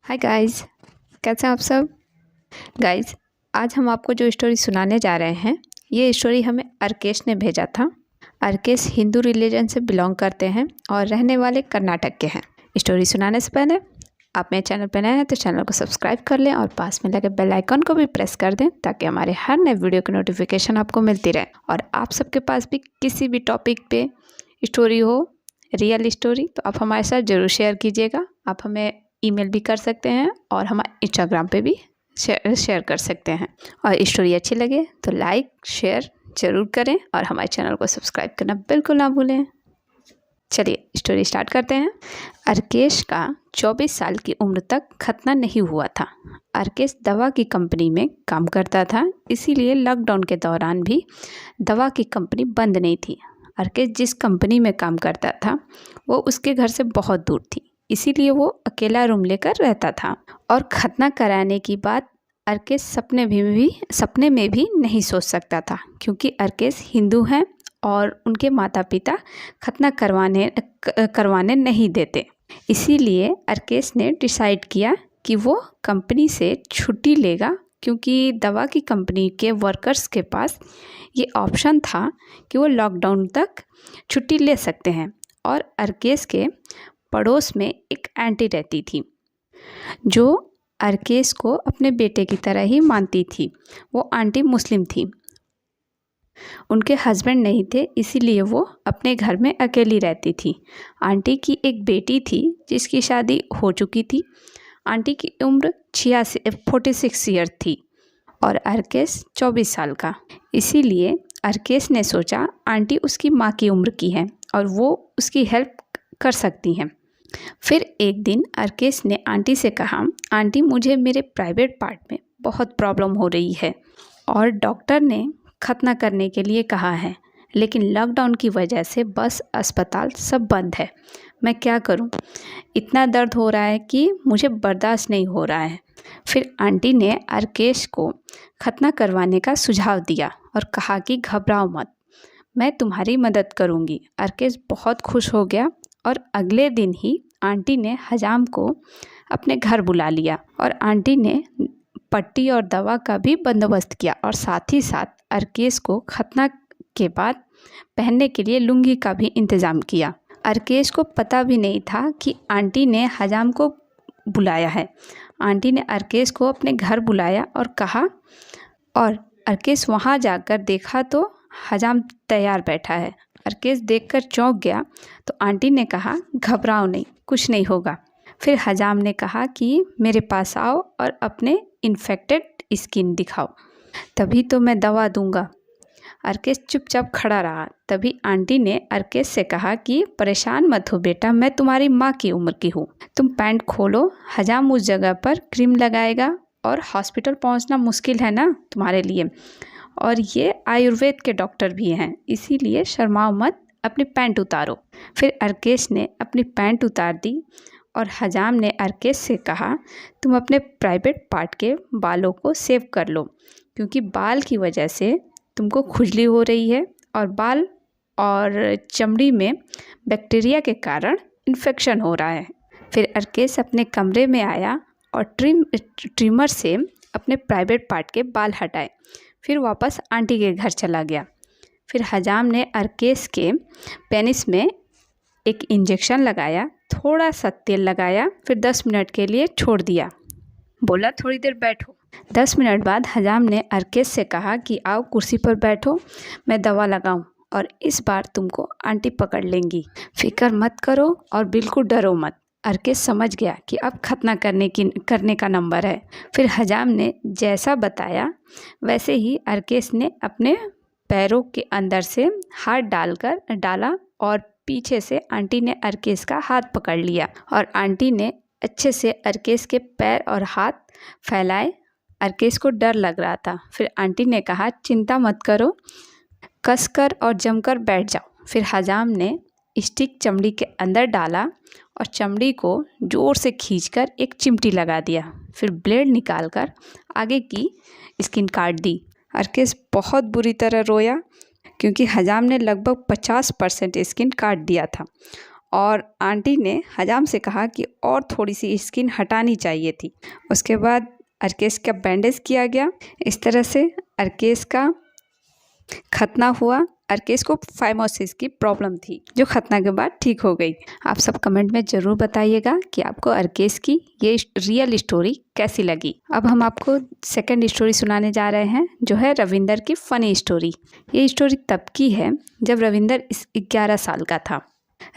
Hi guys, कैसे हैं आप सब। गाइस, आज हम आपको जो स्टोरी सुनाने जा रहे हैं, ये स्टोरी हमें अर्केश ने भेजा था। अर्केश हिंदू रिलीजन से बिलोंग करते हैं और रहने वाले कर्नाटक के हैं। स्टोरी सुनाने से पहले आप मेरे चैनल पर नए हैं तो चैनल को सब्सक्राइब कर लें और पास में लगे बेल आइकन को भी प्रेस कर दें ताकि हमारे हर नए वीडियो की नोटिफिकेशन आपको मिलती रहे। और आप सबके पास भी किसी भी टॉपिक पे स्टोरी हो, रियल स्टोरी, तो आप हमारे साथ ज़रूर शेयर कीजिएगा। आप हमें ईमेल भी कर सकते हैं और हमारे इंस्टाग्राम पे भी शेयर कर सकते हैं। और स्टोरी अच्छी लगे तो लाइक शेयर ज़रूर करें और हमारे चैनल को सब्सक्राइब करना बिल्कुल ना भूलें। चलिए स्टोरी स्टार्ट करते हैं। अर्केश का 24 साल की उम्र तक खतना नहीं हुआ था। अर्केश दवा की कंपनी में काम करता था, इसीलिए लॉकडाउन के दौरान भी दवा की कंपनी बंद नहीं थी। अर्केश जिस कंपनी में काम करता था वो उसके घर से बहुत दूर थी, इसीलिए वो अकेला रूम लेकर रहता था। और खतना कराने की बात अर्केश सपने में भी नहीं सोच सकता था, क्योंकि अर्केश हिंदू हैं और उनके माता पिता खतना करवाने नहीं देते। इसीलिए अर्केश ने डिसाइड किया कि वो कंपनी से छुट्टी लेगा, क्योंकि दवा की कंपनी के वर्कर्स के पास ये ऑप्शन था कि वो लॉकडाउन तक छुट्टी ले सकते हैं। और अर्केश के पड़ोस में एक आंटी रहती थी जो अर्केश को अपने बेटे की तरह ही मानती थी। वो आंटी मुस्लिम थी, उनके हस्बैंड नहीं थे, इसीलिए वो अपने घर में अकेली रहती थी। आंटी की एक बेटी थी जिसकी शादी हो चुकी थी। आंटी की उम्र 46 ईयर थी और अर्केश 24 साल का। इसीलिए अर्केश ने सोचा आंटी उसकी माँ की उम्र की है और वो उसकी हेल्प कर सकती हैं। फिर एक दिन अर्केश ने आंटी से कहा, आंटी मुझे मेरे प्राइवेट पार्ट में बहुत प्रॉब्लम हो रही है और डॉक्टर ने खतना करने के लिए कहा है, लेकिन लॉकडाउन की वजह से बस अस्पताल सब बंद है। मैं क्या करूं? इतना दर्द हो रहा है कि मुझे बर्दाश्त नहीं हो रहा है। फिर आंटी ने अर्केश को खतना करवाने का सुझाव दिया और कहा कि घबराओ मत, मैं तुम्हारी मदद करूंगी। अर्केश बहुत खुश हो गया और अगले दिन ही आंटी ने हजाम को अपने घर बुला लिया और आंटी ने पट्टी और दवा का भी बंदोबस्त किया और साथ ही साथ अर्केश को खतना के बाद पहनने के लिए लुंगी का भी इंतज़ाम किया। अर्केश को पता भी नहीं था कि आंटी ने हजाम को बुलाया है। आंटी ने अर्केश को अपने घर बुलाया और कहा, और अर्केश वहाँ जाकर देखा तो हजाम तैयार बैठा है। अर्केश देखकर चौंक गया तो आंटी ने कहा, घबराओ नहीं, कुछ नहीं होगा। फिर हजाम ने कहा कि मेरे पास आओ और अपने इन्फेक्टेड स्किन दिखाओ, तभी तो मैं दवा दूंगा। अर्केश चुपचाप खड़ा रहा। तभी आंटी ने अर्केश से कहा कि परेशान मत हो बेटा, मैं तुम्हारी माँ की उम्र की हूँ। तुम पैंट खोलो, हजाम उस जगह पर क्रीम लगाएगा और हॉस्पिटल पहुँचना मुश्किल है ना तुम्हारे लिए, और ये आयुर्वेद के डॉक्टर भी हैं, इसीलिए शर्माओ मत, अपनी पैंट उतारो। फिर अर्केश ने अपनी पैंट उतार दी और हजाम ने अर्केश से कहा, तुम अपने प्राइवेट पार्ट के बालों को सेव कर लो, क्योंकि बाल की वजह से तुमको खुजली हो रही है और बाल और चमड़ी में बैक्टीरिया के कारण इन्फेक्शन हो रहा है। फिर अर्केश अपने कमरे में आया और ट्रिमर से अपने प्राइवेट पार्ट के बाल हटाए। फिर वापस आंटी के घर चला गया। फिर हजाम ने अर्केश के पेनिस में एक इंजेक्शन लगाया, थोड़ा सा तेल लगाया, फिर 10 मिनट के लिए छोड़ दिया। बोला थोड़ी देर बैठो। 10 मिनट बाद हजाम ने अर्केश से कहा कि आओ कुर्सी पर बैठो, मैं दवा लगाऊं और इस बार तुमको आंटी पकड़ लेंगी। फिक्र मत करो और बिल्कुल डरो मत। अर्केश समझ गया कि अब खतना करने का नंबर है। फिर हजाम ने जैसा बताया वैसे ही अर्केश ने अपने पैरों के अंदर से हाथ डाला और पीछे से आंटी ने अर्केश का हाथ पकड़ लिया और आंटी ने अच्छे से अर्केश के पैर और हाथ फैलाए। अर्केश को डर लग रहा था। फिर आंटी ने कहा, चिंता मत करो, कसकर और जमकर बैठ जाओ। फिर हजाम ने स्टिक चमड़ी के अंदर डाला और चमड़ी को ज़ोर से खींचकर एक चिमटी लगा दिया। फिर ब्लेड निकालकर आगे की स्किन काट दी। अर्केश बहुत बुरी तरह रोया, क्योंकि हजाम ने लगभग 50% स्किन काट दिया था और आंटी ने हजाम से कहा कि और थोड़ी सी स्किन हटानी चाहिए थी। उसके बाद अर्केश का बैंडेज किया गया। इस तरह से अर्केश का खतना हुआ। अर्केश को फाइमोसिस की प्रॉब्लम थी जो खतना के बाद ठीक हो गई। आप सब कमेंट में ज़रूर बताइएगा कि आपको अर्केश की ये रियल स्टोरी कैसी लगी। अब हम आपको सेकंड स्टोरी सुनाने जा रहे हैं जो है रविंदर की फ़नी स्टोरी। ये स्टोरी तब की है जब रविंदर 11 साल का था।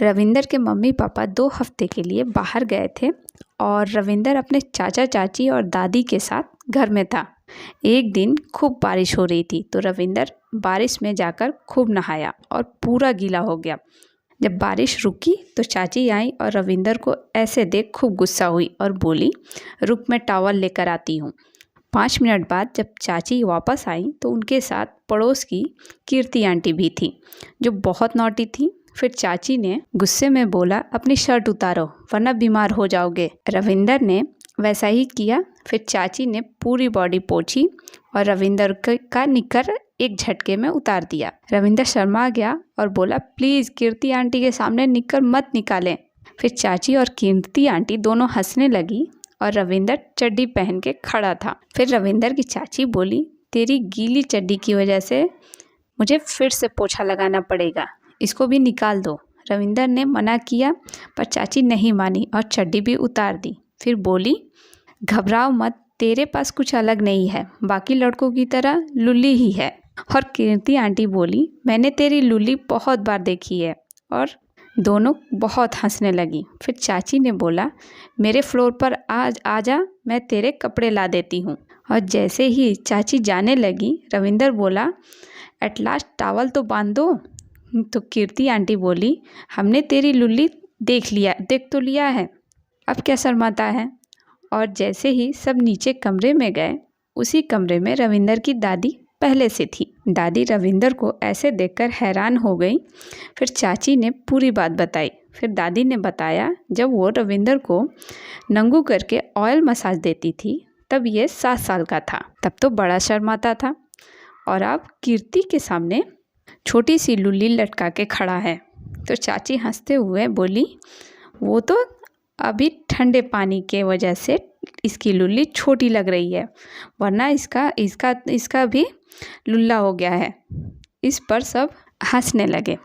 रविंदर के मम्मी पापा 2 हफ्ते के लिए बाहर गए थे और रविंदर अपने चाचा चाची और दादी के साथ घर में था। एक दिन खूब बारिश हो रही थी तो रविंदर बारिश में जाकर खूब नहाया और पूरा गीला हो गया। जब बारिश रुकी तो चाची आई और रविंदर को ऐसे देख खूब गुस्सा हुई और बोली, रुक मैं टॉवल लेकर आती हूँ। 5 मिनट बाद जब चाची वापस आई तो उनके साथ पड़ोस की कीर्ति आंटी भी थी जो बहुत नॉटी थी। फिर चाची ने गुस्से में बोला, अपनी शर्ट उतारो वरना बीमार हो जाओगे। रविंदर ने वैसा ही किया। फिर चाची ने पूरी बॉडी पोंछी और रविंदर का निकर एक झटके में उतार दिया। रविंदर शर्मा गया और बोला, प्लीज़ कीर्ति आंटी के सामने निकर मत निकालें। फिर चाची और कीर्ति आंटी दोनों हंसने लगी और रविंदर चड्डी पहन के खड़ा था। फिर रविंदर की चाची बोली, तेरी गीली चड्डी की वजह से मुझे फिर से पोछा लगाना पड़ेगा, इसको भी निकाल दो। रविंदर ने मना किया पर चाची नहीं मानी और चड्डी भी उतार दी। फिर बोली, घबराओ मत, तेरे पास कुछ अलग नहीं है, बाकी लड़कों की तरह लुल्ली ही है। और कीर्ति आंटी बोली, मैंने तेरी लुल्ली बहुत बार देखी है। और दोनों बहुत हंसने लगी। फिर चाची ने बोला, मेरे फ्लोर पर आज आजा, मैं तेरे कपड़े ला देती हूँ। और जैसे ही चाची जाने लगी रविंदर बोला, एट लास्ट टॉवल तो बांध दो। तो कीर्ति आंटी बोली, हमने तेरी लुल्ली देख तो लिया है, अब क्या शर्माता है। और जैसे ही सब नीचे कमरे में गए उसी कमरे में रविंदर की दादी पहले से थी। दादी रविंदर को ऐसे देखकर हैरान हो गई। फिर चाची ने पूरी बात बताई। फिर दादी ने बताया, जब वो रविंदर को नंगू करके ऑयल मसाज देती थी तब ये 7 साल का था, तब तो बड़ा शर्माता था और अब कीर्ति के सामने छोटी सी लुल्ली लटका के खड़ा है। तो चाची हंसते हुए बोली, वो तो अभी ठंडे पानी के वजह से इसकी लुल्ली छोटी लग रही है, वरना इसका भी लुल्ला हो गया है। इस पर सब हंसने लगे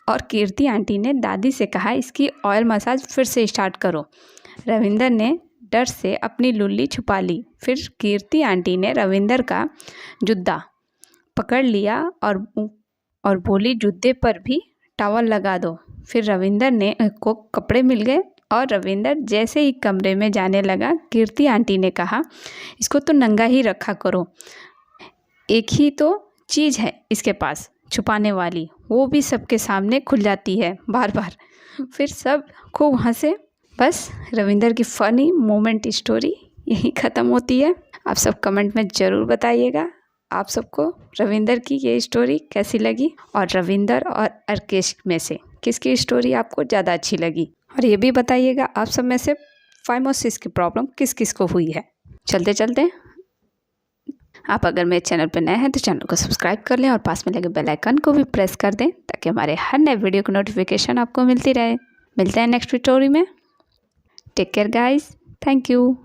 और कीर्ति आंटी ने दादी से कहा, इसकी ऑयल मसाज फिर से स्टार्ट करो। रविंदर ने डर से अपनी लुल्ली छुपा ली। फिर कीर्ति आंटी ने रविंदर का जूता पकड़ लिया और बोली, जूते पर भी टॉवल लगा दो। फिर रविंदर को कपड़े मिल गए और रविंदर जैसे ही कमरे में जाने लगा कीर्ति आंटी ने कहा, इसको तो नंगा ही रखा करो, एक ही तो चीज़ है इसके पास छुपाने वाली, वो भी सबके सामने खुल जाती है बार बार। फिर सब खूब हंसे। बस रविंदर की फ़नी मोमेंट स्टोरी यही ख़त्म होती है। आप सब कमेंट में ज़रूर बताइएगा आप सबको रविंदर की ये स्टोरी कैसी लगी और रविंदर और अर्केश में से किसकी स्टोरी आपको ज़्यादा अच्छी लगी। और ये भी बताइएगा आप सब में से फाइमोसिस की प्रॉब्लम किस किस को हुई है। चलते चलते आप अगर मेरे चैनल पर नए हैं तो चैनल को सब्सक्राइब कर लें और पास में लगे बेल आइकन को भी प्रेस कर दें ताकि हमारे हर नए वीडियो की नोटिफिकेशन आपको मिलती रहे। मिलते हैं नेक्स्ट स्टोरी में। Take care guys, thank you.